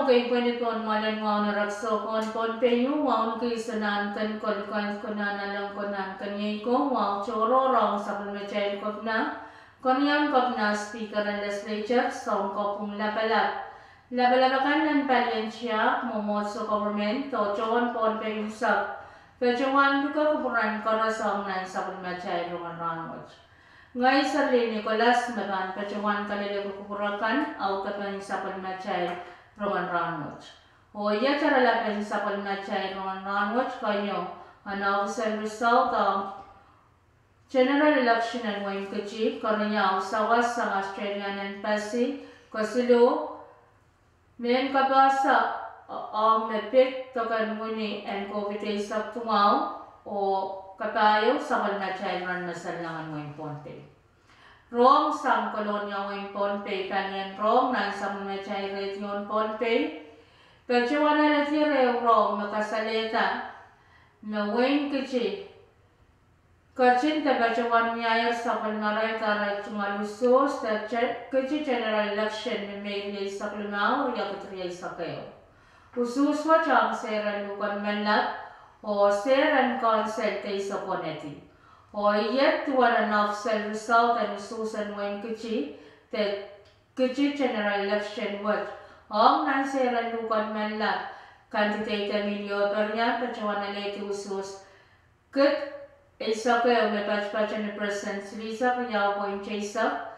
kay panipon malan ngao na rakso kon pon penyu ngao kay sanan kan kon konan alang konan kanyay ko ngao choro rong sa pulmachay kop na konyan kop na speaker and legislature song kopong labalabakan ng palensya momot sa government to chon pon penyu sak pejuan ko kupuran korasong nan sa pulmachay rungan ngay sa Nicolas magan pejuan kanila kupurakan au katman sa pulmachay Roman Ranwich. O iya cara lapan sa palmachay Roman Ranwich kanyo an official result of general election and wayang kachip karanya sawas sa Australian and Pasi kasilo main kabasa ang mepik tokan muni and COVID sa tungaw o katayo sa palmachay ran masalangan wayang ponte. Rong sang kolonya wing Ponpe kanyan rong nan sa palmachay region Ponpe. Pejuan na natire rong makasalita na wing kichi. Kachin ta pejuan nyayar sa palmaray tarat chumalusos ta kichi general election may may sa klimaw riya katriya sa kayo. Ususwa chang seran lukan manlat o seran council tay sa koneti. O yet tuwan an official result and Susan Wayne Kichi that Kichi general election was ang nanseran lukan man lang candidate Emilio Bernian pachawan na leti usus kut isa kayo may pachpachan ni President Lisa kanya ko yung chasa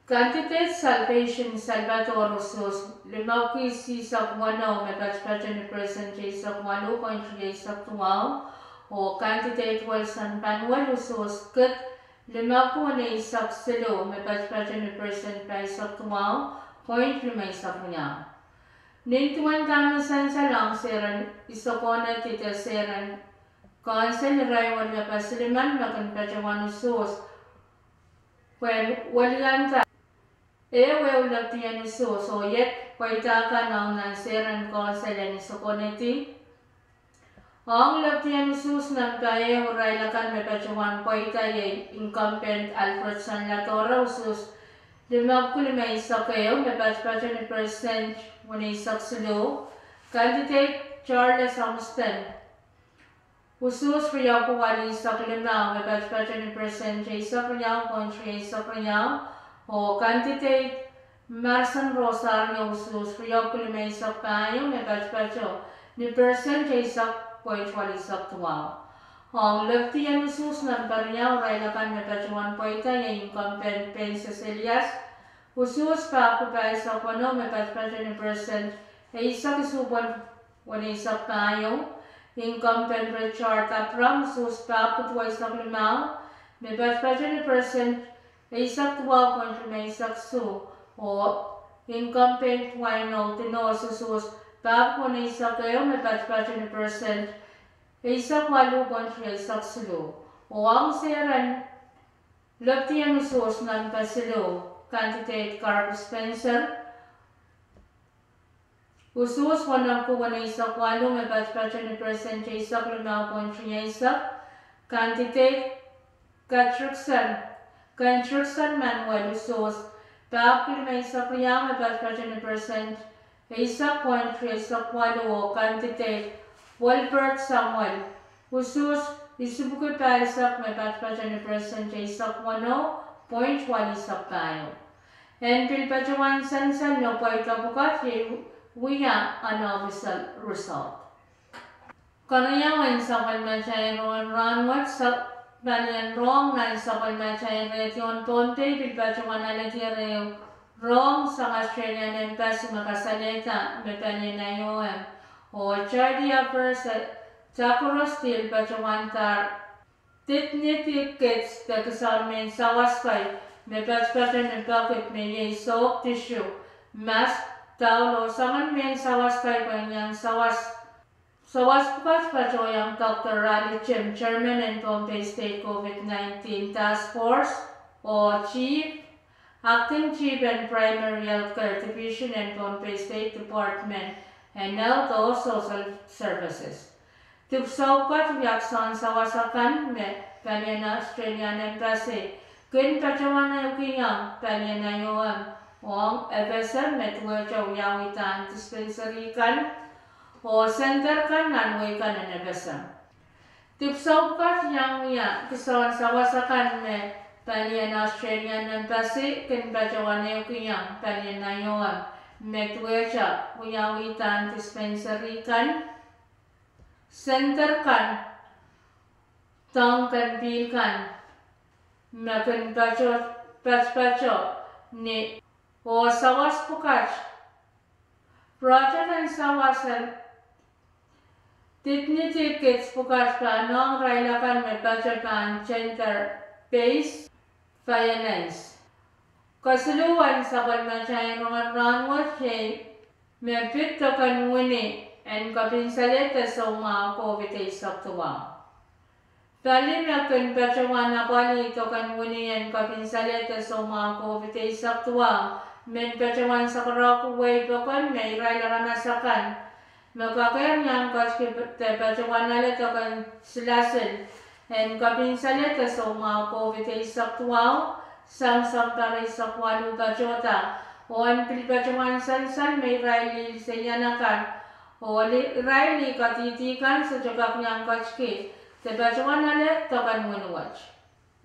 candidate Salvation Salvatore usus limaw kisisa kumano may pachpachan ni President Chasa kumano ko yung chasa tumaw o candidate Wilson Panuel usus kat lima po na isak silo may pachpachan ni President pa isak tumaw point lima isak niya. Nintuan kami sa lang seran isako na tita seran council raywan na pasiliman makan pachawan usus when walian ta ulat niya usus o yet paita ka na seran council and isako na ti ang Laptian Sus ng kaya huray lakan may pachuan paita yay incumbent Alfred San Latora usus limag ko lima isa kayo may pachpachan ni President muna isak silo candidate Charles Amston usus riyaw ko wali isak lima may pachpachan ni President Isak riyaw country isak riyaw o candidate Marsan Rosario usus riyaw ko lima isak kayo may pachpachan ni President Isak point wali sak tuwaw. Ang Laptian usus ng Paryaw raylakan may pachuan poita yung incumbent Pences Elias usus pa ako pa isa kono may pachpachan ni President isak isuban wala isak tayo incumbent Richard Tapram usus pa ako tuwa isak limaw may pachpachan ni President isak tuwaw kontra may isak su o incumbent Wino Tinos usus pa ako na isak kayo may pachpachan ni President isak walu kontra isak silo o ang seran Laptian usus ng pasilo candidate Carl Spencer usus wanang ko wana isak walu may pachpachan ni President isak limaw kontra isak candidate Construction Manuel usus pa ako may isak kaya may pachpachan ni President isak kontra isak walu o candidate Wilbert Samuel usus isubukod pa isak may pachpachan ni President isak wano point wali isak tayo. And pilpachawan sansan no pa ikabukat wiya an official result. Kanayawan sa palmachay ranwat sa balian rong na sa palmachay region Ponte pilpachawan alatire rong sa Australian Embassy makasalita may paninayoem o Chardia First Takuros Steel pachawantar titniti kits takasalmen sawaskay may pachpachan ng bakit may soap tissue mask taulo saman men sawaskay kanyang sawas pachpachoyang Dr. Raleigh Chim Chairman and Pompeii State COVID-19 Task Force o Acting Chief and Primary Healthcare Division and Pompeii State Department and Health Social Services. Tugsaw yaksan sa wasakan me Australian Embassy. Kun pachawan na yung kanyang na yung Wang Efeser metwe chow yawitan dispensary kan o center kan nanwe kan en Efeser. Tipsau kas yang ya kisawan sawasakan me talian Australia nan pasi ken bacawane kiyang talian nayoan metwe cha yawitan dispensary kan center kan tong kan bil kan makan baca ni o sawas pukas project and sawasan titni tickets pukas pa nong railakan me baca pan center base finance kasuluan sabon macay rongan siya me pit to kan wini and kapinsaleta sa mga COVID saktuwa. Tali na kan bacawan na pali to kan wini and kapinsaleta sa mga COVID saktuwa. Men bacawan sa karakuway to kan may raila ranasakan. Magkakayang niyang kaski bacawan na to kan silasin and kapinsaleta sa mga COVID saktuwa. Sang taray sa kwalu bacota. O ang pilibacawan san may raili sa yanakan. O raili katitikan sa jagak niyang kachki. Tebacawan nalit tokan winuwach.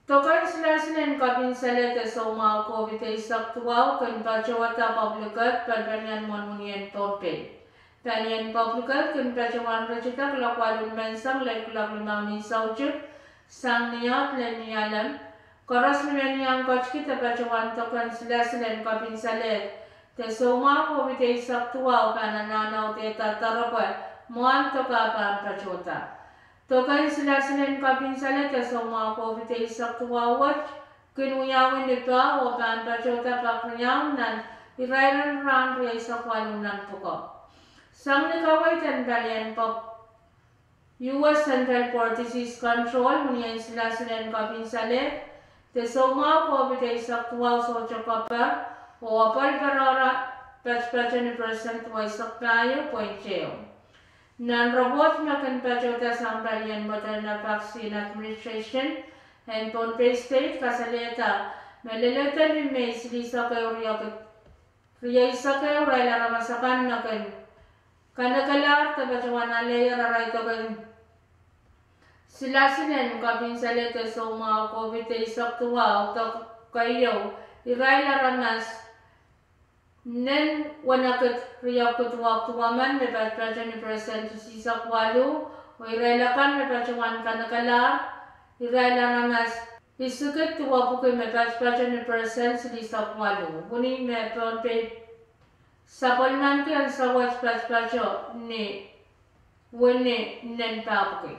Tokan sila sinan kapinsalete sa mga COVID ay saktuaw kan bacawata publikat palbanyan monmunian torpe. Tanian publikat kan bacawan rajita kelakwalun mensang lain kelaklimang ni saujud sang niyat lain niyalam. Koras naman niyang kachki tebacawan tokan sila sinan kapinsalet. Te soma ko bite saktuaw kanananaw te tatarapay muan toka pa pachota. Tokan sila sinan kapinsalet te soma ko bite saktuaw wat kinuyawin nito o pan pachota pakriyaw nan irairan rang rey sakwalun nan puko. Sang nakaway tan balian pop US Central for Disease Control munyan sila sinan kapinsalet te soma ko bite saktuaw so chokapa o apal karara 50% waisak tayo pointseo. Nan robot makan pachota sang balian Moderna Vaccine Administration and Pohnpei State kasaleta meleleta ni may silisa kayo riya isa kayo ray laramasakan na kan kanakalar tabacawan alaya raray to kan sila sinen kapinsaleta so mga COVID ay saktuwa o kayo iray laramas nen wanakat riyakut waktuwaman may patpacan ni present si sakwalu o irelakan may pacawan kanakalar irelaranas isukat tuwapukoy may patpacan ni present si sakwalu huni may Pohnpei sapalman ki ang sawat patpaco ni wini nen papukoy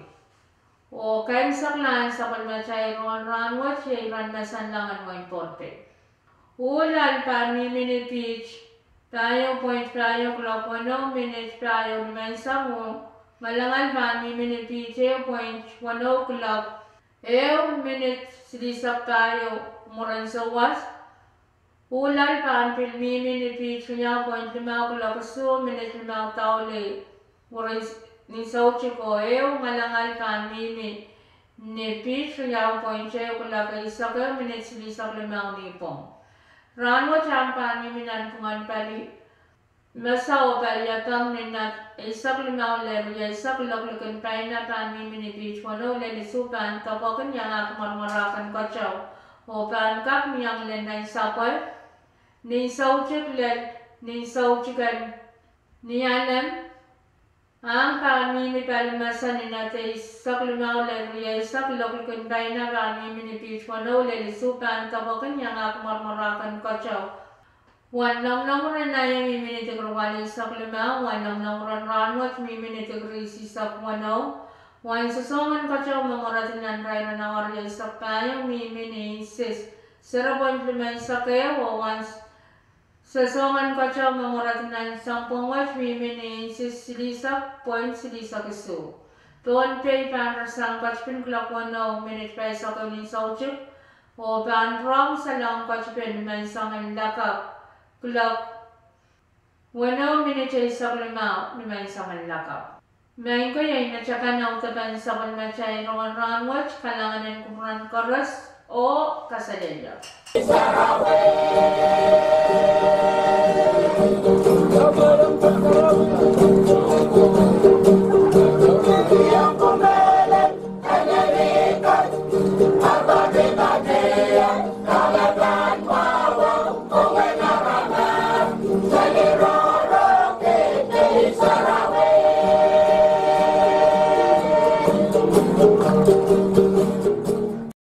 o kain saklan sapalman chay ranwat siya iranmasan langan mo yung Pohnpei. Ulan pa minute pitch tayo point tayo klopono minute tayo dimensa mo malangal pa minute pitch point 1 o'clock minute silisap tayo muran sa was ulan pa minute pitch niya point 5 o'clock so minute 5 tao le muran ni sa ko malangal pa minute ni pitch niya point 5 o'clock isa ka minute silisap 5 ni pong Ranwa champa ni minan pungan pali masao pali atang ninat isak limaw leru ya isak loklukan paina pan ni mini beach wano le ni supan tapokan yang ak marmarakan kacaw o pan kap miyang len na isapal ni sauchik len ni sauchikan ni alam ang pan ni pali masa ninate isak limaw leru ya isak loklukan paina pan ni mini beach wano le ni supan tapokan yang ak marmarakan kacaw Wan lang ran na yung miminit wali sa klima, wan lang ran wat miminit grisi sa wano, wan sasongan ka siya mga ratinan ray na nawarya sa tayo miminit sis. Sarapon klima sa kayo, wan sasongan ka siya mga ratinan sampung wat miminit sis silisa point silisa kisu. Pohnpei pan rasang kachpin klak wano minit pa sa kanin sauchuk, o pan rong sa lang kachpin man sa lakap. Kulak wano minute sa klima ni sa manlakaw. Main ko yan na tsaka na utapan sa kanmatay rongan watch kalanganan kumuran karas o kasadenya.